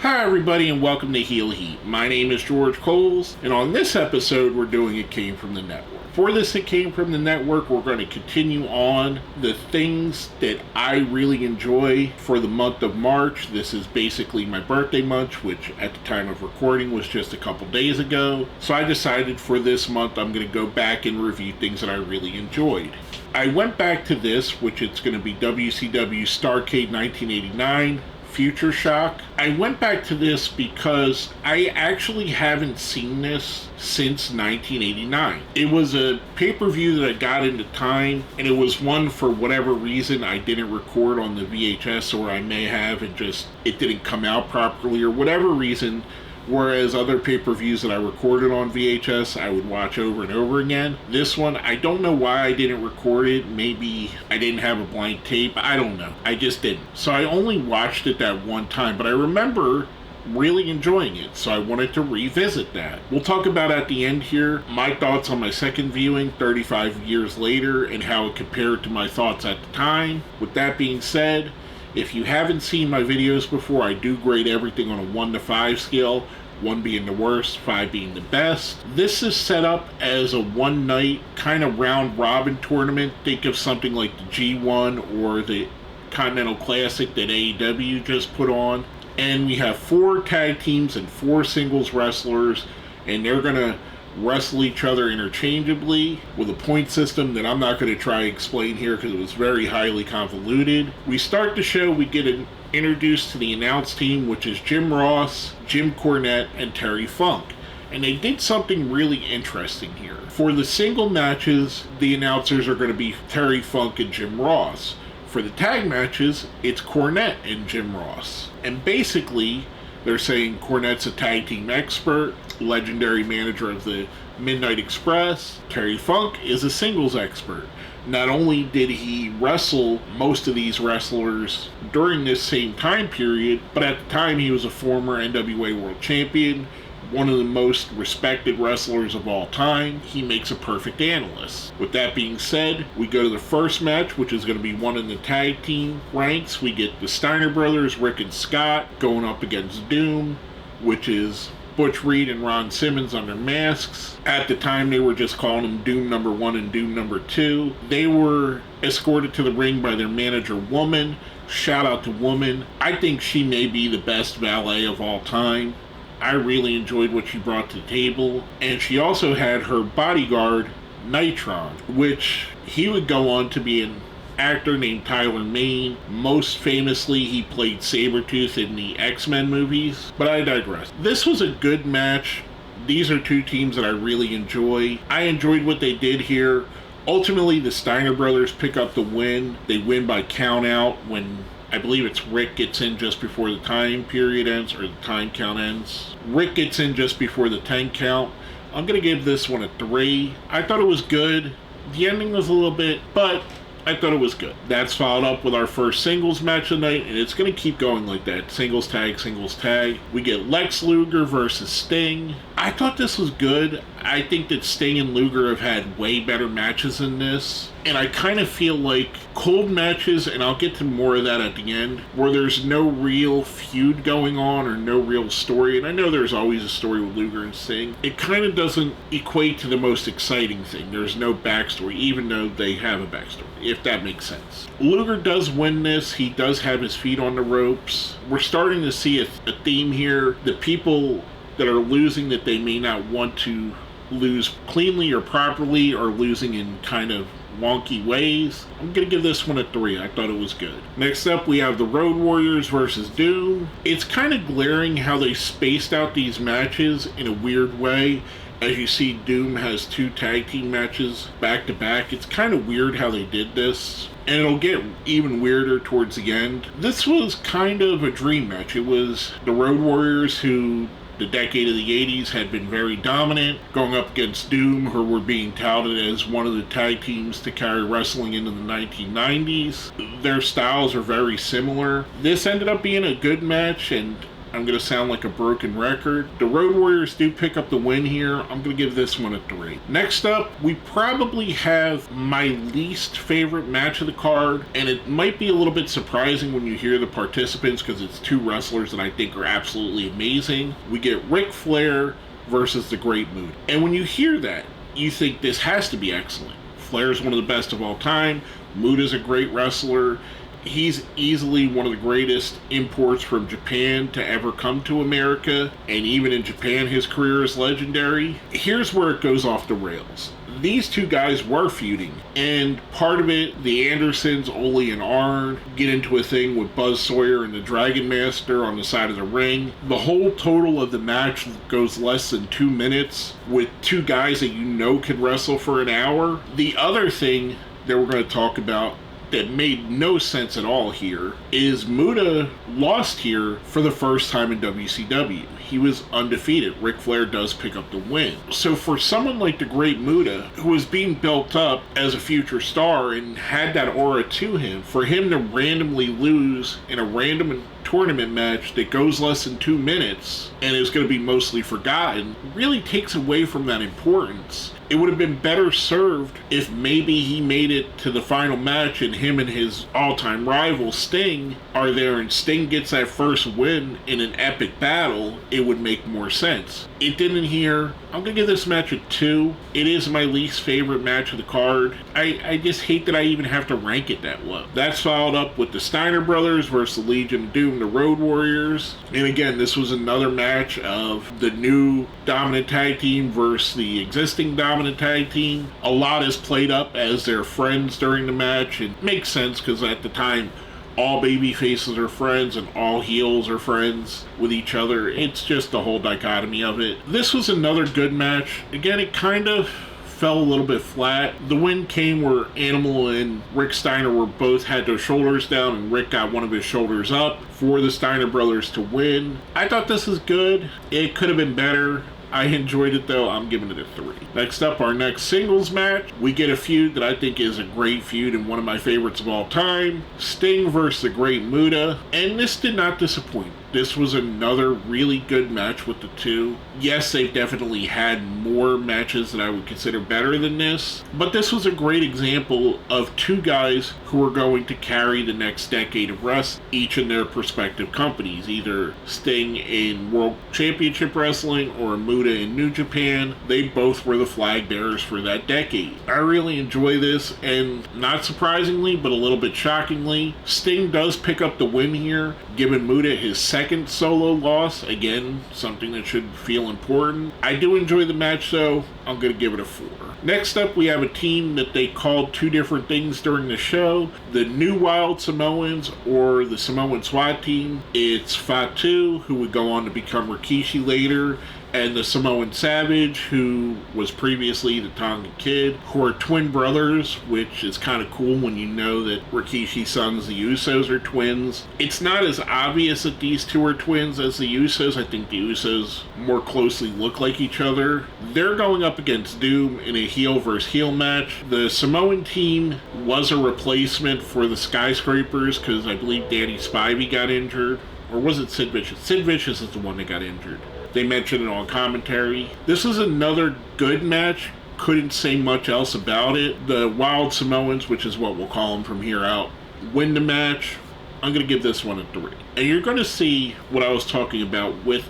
Hi everybody and welcome to Heel Heat. My name is George Coles, and on this episode we're doing It Came From the Network. For this It Came From the Network, we're going to continue on the things that I really enjoy for the month of March. This is basically my birthday month, which at the time of recording was just a couple days ago. So I decided for this month I'm going to go back and review things that I really enjoyed. I went back to this, which it's going to be WCW Starrcade 1989. Future Shock. I went back to this because I actually haven't seen this since 1989. It was a pay-per-view that I got into time, and it was one for whatever reason I didn't record on the VHS, or I may have, it didn't come out properly, or whatever reason. Whereas other pay-per-views that I recorded on VHS, I would watch over and over again. This one, I don't know why I didn't record it. Maybe I didn't have a blank tape. I don't know. I just didn't. So I only watched it that one time, but I remember really enjoying it, so I wanted to revisit that. We'll talk about at the end here my thoughts on my second viewing 35 years later and how it compared to my thoughts at the time. With that being said, if you haven't seen my videos before, I do grade everything on a 1 to 5 scale, 1 being the worst, 5 being the best. This is set up as a one-night kind of round-robin tournament. Think of something like the G1 or the Continental Classic that AEW just put on. And we have 4 tag teams and 4 singles wrestlers, and they're going to wrestle each other interchangeably with a point system that I'm not going to try to explain here because it was very highly convoluted. We start the show, we get introduced to the announce team, which is Jim Ross, Jim Cornette, and Terry Funk. And they did something really interesting here. For the single matches, the announcers are going to be Terry Funk and Jim Ross. For the tag matches, it's Cornette and Jim Ross. And basically, they're saying Cornette's a tag team expert, legendary manager of the Midnight Express. Terry Funk is a singles expert. Not only did he wrestle most of these wrestlers during this same time period, but at the time he was a former NWA World Champion, one of the most respected wrestlers of all time. He makes a perfect analyst. With that being said, we go to the first match, which is going to be one in the tag team ranks. We get the Steiner brothers, Rick and Scott, going up against Doom, which is Butch Reed and Ron Simmons under masks. At the time, they were just calling them Doom number 1 and Doom number 2. They were escorted to the ring by their manager, Woman. Shout out to Woman. I think she may be the best valet of all time. I really enjoyed what she brought to the table. And she also had her bodyguard, Nitron, which he would go on to be an actor named Tyler Mane. Most famously, he played Sabretooth in the X-Men movies, but I digress. This was a good match. These are 2 teams that I really enjoy. I enjoyed what they did here. Ultimately, the Steiner brothers pick up the win. They win by count out when I believe it's Rick gets in just before the time period ends, or the time count ends. Rick gets in just before the 10 count. I'm going to give this one a 3. I thought it was good. The ending was a little bit, but I thought it was good. That's followed up with our first singles match of the night, and it's going to keep going like that. Singles tag, singles tag. We get Lex Luger versus Sting. I thought this was good. I think that Sting and Luger have had way better matches than this. And I kind of feel like cold matches, and I'll get to more of that at the end, where there's no real feud going on or no real story. And I know there's always a story with Luger and Sting. It kind of doesn't equate to the most exciting thing. There's no backstory, even though they have a backstory, if that makes sense. Luger does win this. He does have his feet on the ropes. We're starting to see a theme here. The people that are losing that they may not want to lose cleanly or properly are losing in kind of wonky ways. I'm going to give this one a 3. I thought it was good. Next up, we have the Road Warriors versus Doom. It's kind of glaring how they spaced out these matches in a weird way. As you see, Doom has 2 tag team matches back to back. It's kind of weird how they did this. And it'll get even weirder towards the end. This was kind of a dream match. It was the Road Warriors, who the decade of the 80s had been very dominant, going up against Doom, who were being touted as one of the tag teams to carry wrestling into the 1990s. Their styles are very similar. This ended up being a good match, and I'm going to sound like a broken record. The Road Warriors do pick up the win here. I'm going to give this one a 3. Next up, we probably have my least favorite match of the card, and it might be a little bit surprising when you hear the participants because it's 2 wrestlers that I think are absolutely amazing. We get Ric Flair versus the Great Muta. And when you hear that, you think this has to be excellent. Flair's one of the best of all time. Muta's a great wrestler. He's easily one of the greatest imports from Japan to ever come to America, and even in Japan his career is legendary. Here's where it goes off the rails. These 2 guys were feuding, and part of it, the Andersons, Ole and Arn, get into a thing with Buzz Sawyer and the Dragon Master on the side of the ring. The whole total of the match goes less than 2 minutes with 2 guys that you know can wrestle for an hour. The other thing that we're going to talk about that made no sense at all here is Muta lost here for the first time in WCW. He was undefeated. Ric Flair does pick up the win. So for someone like the Great Muta, who was being built up as a future star and had that aura to him, for him to randomly lose in a random tournament match that goes less than 2 minutes and is going to be mostly forgotten really takes away from that importance. It would have been better served if maybe he made it to the final match and him and his all-time rival Sting are there and Sting gets that first win in an epic battle. It would make more sense. It didn't here. I'm going to give this match a 2. It is my least favorite match of the card. I just hate that I even have to rank it that low. That's followed up with the Steiner Brothers versus the Legion of Doom, the Road Warriors. And again, this was another match of the new dominant tag team versus the existing dominant tag team. A lot is played up as their friends during the match. It makes sense because at the time, all baby faces are friends and all heels are friends with each other. It's just the whole dichotomy of it. This was another good match. Again, it kind of fell a little bit flat. The win came where Animal and Rick Steiner were both had their shoulders down and Rick got one of his shoulders up for the Steiner brothers to win. I thought this was good. It could have been better. I enjoyed it though. I'm giving it a 3. Next up, our next singles match. We get a feud that I think is a great feud and one of my favorites of all time. Sting versus the Great Muta. And this did not disappoint. This was another really good match with the 2. Yes, they've definitely had more matches that I would consider better than this, but this was a great example of 2 guys who are going to carry the next decade of wrestling, each in their respective companies, either Sting in World Championship Wrestling or Muta in New Japan. They both were the flag bearers for that decade. I really enjoy this, and not surprisingly, but a little bit shockingly, Sting does pick up the win here, giving Muta his second solo loss. Again, something that should feel important. I do enjoy the match though. I'm going to give it a 4. Next up, we have a team that they called 2 different things during the show. The New Wild Samoans, or the Samoan SWAT team. It's Fatu, who would go on to become Rikishi later, and the Samoan Savage, who was previously the Tonga Kid, who are twin brothers, which is kind of cool when you know that Rikishi's sons, the Usos, are twins. It's not as obvious that these 2 are twins as the Usos. I think the Usos more closely look like each other. They're going up against Doom in a heel versus heel match. The Samoan team was a replacement for the Skyscrapers because I believe Danny Spivey got injured. Or was it Sid Vicious? Sid Vicious is the one that got injured. They mentioned it on commentary. This is another good match. Couldn't say much else about it. The Wild Samoans, which is what we'll call them from here out, win the match. I'm going to give this one a 3. And you're going to see what I was talking about with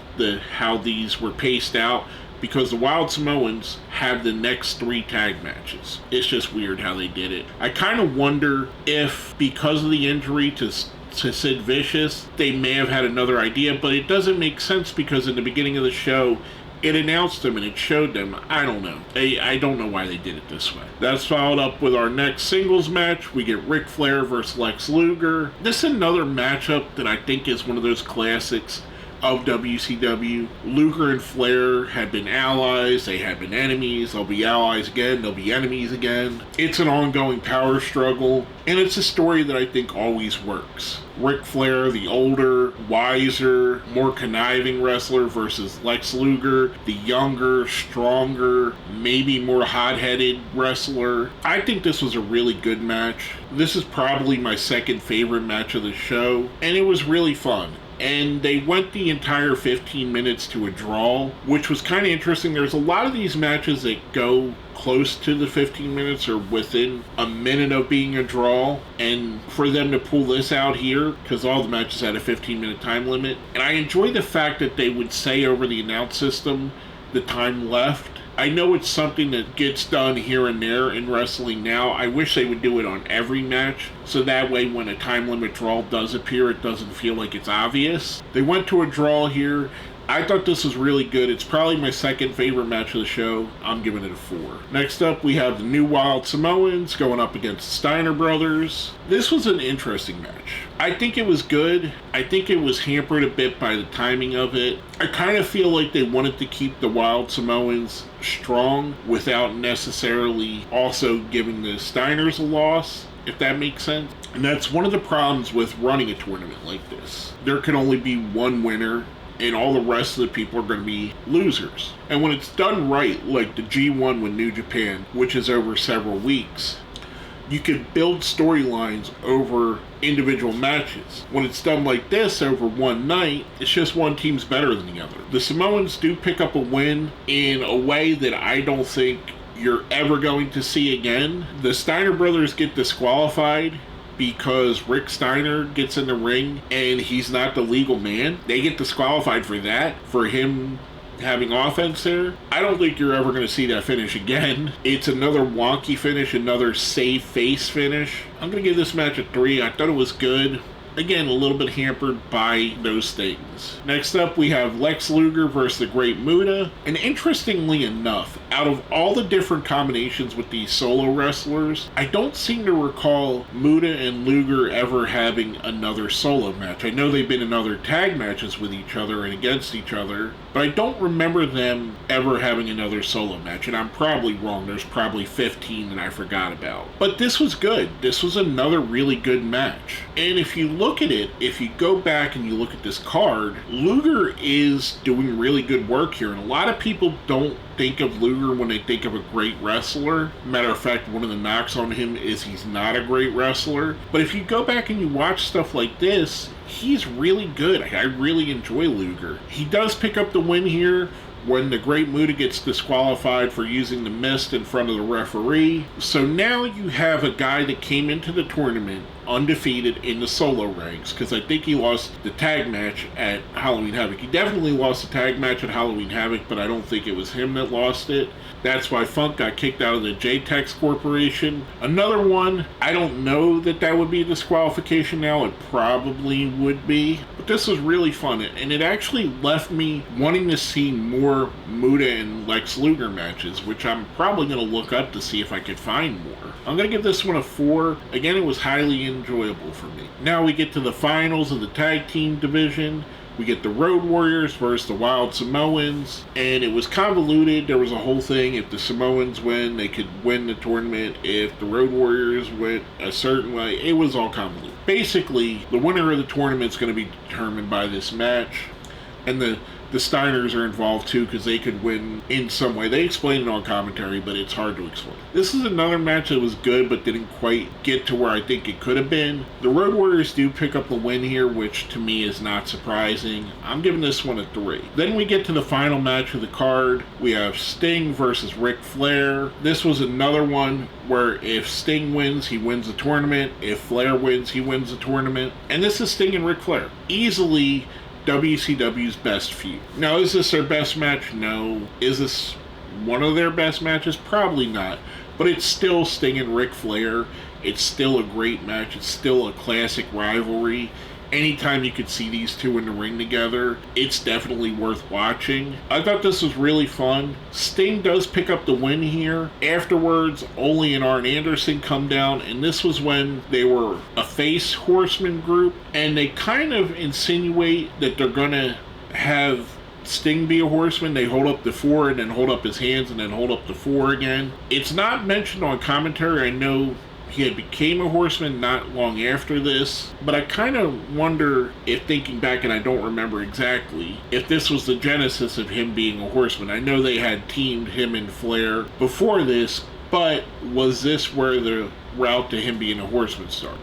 how these were paced out, because the Wild Samoans have the next 3 tag matches. It's just weird how they did it. I kind of wonder if, because of the injury to Sid Vicious, they may have had another idea, but it doesn't make sense because in the beginning of the show, it announced them and it showed them. I don't know. I don't know why they did it this way. That's followed up with our next singles match. We get Ric Flair versus Lex Luger. This is another matchup that I think is one of those classics of WCW. Luger and Flair had been allies, they had been enemies, they'll be allies again, they'll be enemies again. It's an ongoing power struggle, and it's a story that I think always works. Ric Flair, the older, wiser, more conniving wrestler versus Lex Luger, the younger, stronger, maybe more hot-headed wrestler. I think this was a really good match. This is probably my second favorite match of the show, and it was really fun. and they went the entire 15 minutes to a draw, which was kind of interesting. There's a lot of these matches that go close to the 15 minutes or within a minute of being a draw, and for them to pull this out here, because all the matches had a 15-minute time limit, and I enjoy the fact that they would say over the announce system the time left. I know it's something that gets done here and there in wrestling now. I wish they would do it on every match, so that way when a time limit draw does appear, it doesn't feel like it's obvious. They went to a draw here. I thought this was really good. It's probably my second favorite match of the show. I'm giving it a 4. Next up, we have the New Wild Samoans going up against the Steiner Brothers. This was an interesting match. I think it was good. I think it was hampered a bit by the timing of it. I kind of feel like they wanted to keep the Wild Samoans strong without necessarily also giving the Steiners a loss, if that makes sense. And that's one of the problems with running a tournament like this. There can only be one winner, and all the rest of the people are going to be losers. And when it's done right, like the G1 with New Japan, which is over several weeks, you could build storylines over individual matches. When it's done like this over one night, it's just one team's better than the other. The Samoans do pick up a win in a way that I don't think you're ever going to see again. The Steiner brothers get disqualified because Rick Steiner gets in the ring and he's not the legal man. They get disqualified for that, for him having offense there. I don't think you're ever going to see that finish again. It's another wonky finish, another save face finish. I'm going to give this match a 3. I thought it was good. Again, a little bit hampered by those things. Next up, we have Lex Luger versus the Great Muta. And interestingly enough, out of all the different combinations with these solo wrestlers, I don't seem to recall Muta and Luger ever having another solo match. I know they've been in other tag matches with each other and against each other, but I don't remember them ever having another solo match. And I'm probably wrong. There's probably 15 that I forgot about. But this was good. This was another really good match. And if you look at it, if you go back and you look at this card, Luger is doing really good work here, and a lot of people don't think of Luger when they think of a great wrestler. Matter of fact, one of the knocks on him is he's not a great wrestler. But if you go back and you watch stuff like this, he's really good. I really enjoy Luger. He does pick up the win here when the Great Muta gets disqualified for using the mist in front of the referee. So now you have a guy that came into the tournament undefeated in the solo ranks, because I think he lost the tag match at Halloween Havoc. He definitely lost the tag match at Halloween Havoc, but I don't think it was him that lost it. That's why Funk got kicked out of the JTEX Corporation. Another one, I don't know that would be a disqualification now. It probably would be. But this was really fun, and it actually left me wanting to see more Muta and Lex Luger matches, which I'm probably going to look up to see if I could find more. I'm going to give this one a 4. Again, it was highly enjoyable for me. Now we get to the finals of the tag team division. We get the Road Warriors versus the Wild Samoans, and it was convoluted. There was a whole thing. If the Samoans win, they could win the tournament. If the Road Warriors went a certain way, it was all convoluted. Basically, the winner of the tournament is going to be determined by this match, and the Steiners are involved too, because they could win in some way. They explain it on commentary, but it's hard to explain. This is another match that was good, but didn't quite get to where I think it could have been. The Road Warriors do pick up the win here, which to me is not surprising. I'm giving this one a 3. Then we get to the final match of the card. We have Sting versus Ric Flair. This was another one where if Sting wins, he wins the tournament. If Flair wins, he wins the tournament. And this is Sting and Ric Flair. Easily WCW's best feud. Now, is this their best match? No. Is this one of their best matches? Probably not. But it's still Sting and Ric Flair. It's still a great match. It's still a classic rivalry. Anytime you could see these two in the ring together, it's definitely worth watching. I thought this was really fun. Sting does pick up the win here. Afterwards, Ole and Arn Anderson come down, and this was when they were a face horseman group, and they kind of insinuate that they're gonna have Sting be a horseman. They hold up the 4 and then hold up his hands and then hold up the 4 again. It's not mentioned on commentary. I know he had became a horseman not long after this, but I kind of wonder if, thinking back, and I don't remember exactly, if this was the genesis of him being a horseman. I know they had teamed him and Flair before this, but was this where the route to him being a horseman started?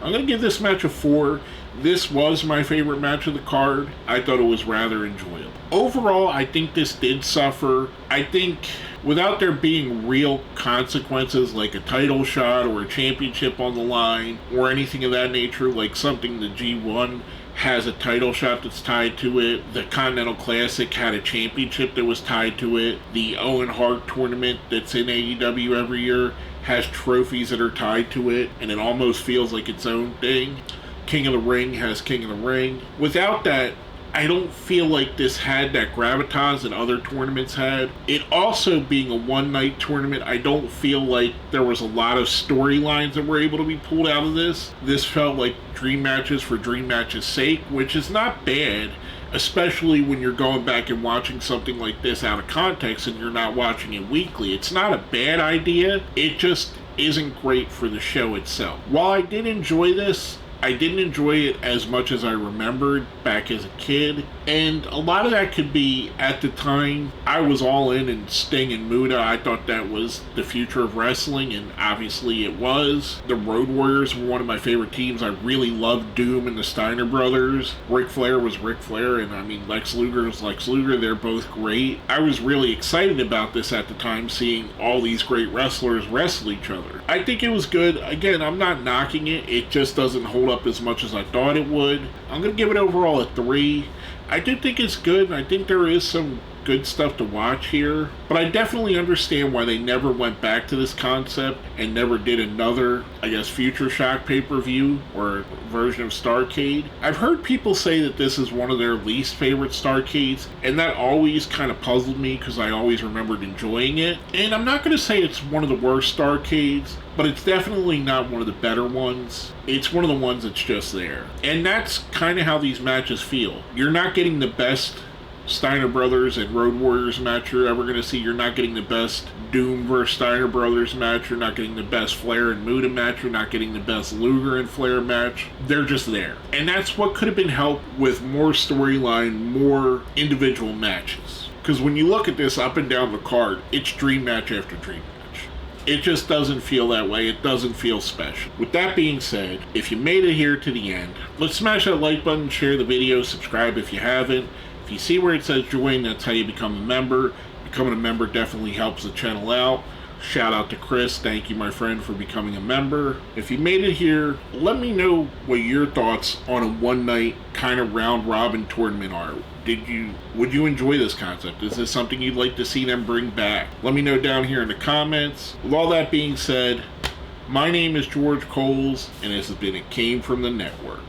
I'm going to give this match a 4. This was my favorite match of the card. I thought it was rather enjoyable. Overall, I think this did suffer. I think without there being real consequences like a title shot or a championship on the line or anything of that nature, like something the G1 has a title shot that's tied to it. The Continental Classic had a championship that was tied to it. The Owen Hart tournament that's in AEW every year has trophies that are tied to it, and it almost feels like its own thing. King of the Ring has King of the Ring. Without that, I don't feel like this had that gravitas that other tournaments had. It also being a one-night tournament, I don't feel like there was a lot of storylines that were able to be pulled out of this. This felt like dream matches for dream matches' sake, which is not bad, especially when you're going back and watching something like this out of context and you're not watching it weekly. It's not a bad idea, it just isn't great for the show itself. While I did enjoy this, I didn't enjoy it as much as I remembered back as a kid, and a lot of that could be at the time I was all in Sting and Muta. I thought that was the future of wrestling, and obviously it was. The Road Warriors were one of my favorite teams. I really loved Doom and the Steiner brothers. Ric Flair was Ric Flair, and I mean Lex Luger was Lex Luger. They're both great. I was really excited about this at the time, seeing all these great wrestlers wrestle each other. I think it was good. Again, I'm not knocking it. It just doesn't hold up as much as I thought it would. I'm going to give it overall a 3. I do think it's good, and I think there is some good stuff to watch here, but I definitely understand why they never went back to this concept and never did another, I guess, Future Shock pay-per-view or version of Starrcade. I've heard people say that this is one of their least favorite Starrcades, and that always kind of puzzled me because I always remembered enjoying it. And I'm not going to say it's one of the worst Starrcades, but it's definitely not one of the better ones. It's one of the ones that's just there. And that's kind of how these matches feel. You're not getting the best Steiner Brothers and Road Warriors match you're ever going to see. You're not getting the best Doom versus Steiner Brothers match. You're not getting the best Flair and Muta match. You're not getting the best Luger and Flair match. They're just there. And that's what could have been helped with more storyline, more individual matches. Because when you look at this up and down the card, it's dream match after dream match. It just doesn't feel that way. It doesn't feel special. With that being said, if you made it here to the end, let's smash that like button, share the video, subscribe if you haven't. If you see where it says join, that's how you become a member. Becoming a member definitely helps the channel out. Shout out to Chris. Thank you, my friend, for becoming a member. If you made it here, let me know what your thoughts on a one-night kind of round-robin tournament are. Would you enjoy this concept? Is this something you'd like to see them bring back? Let me know down here in the comments. With all that being said, my name is George Coles, and this has been It Came From The Network.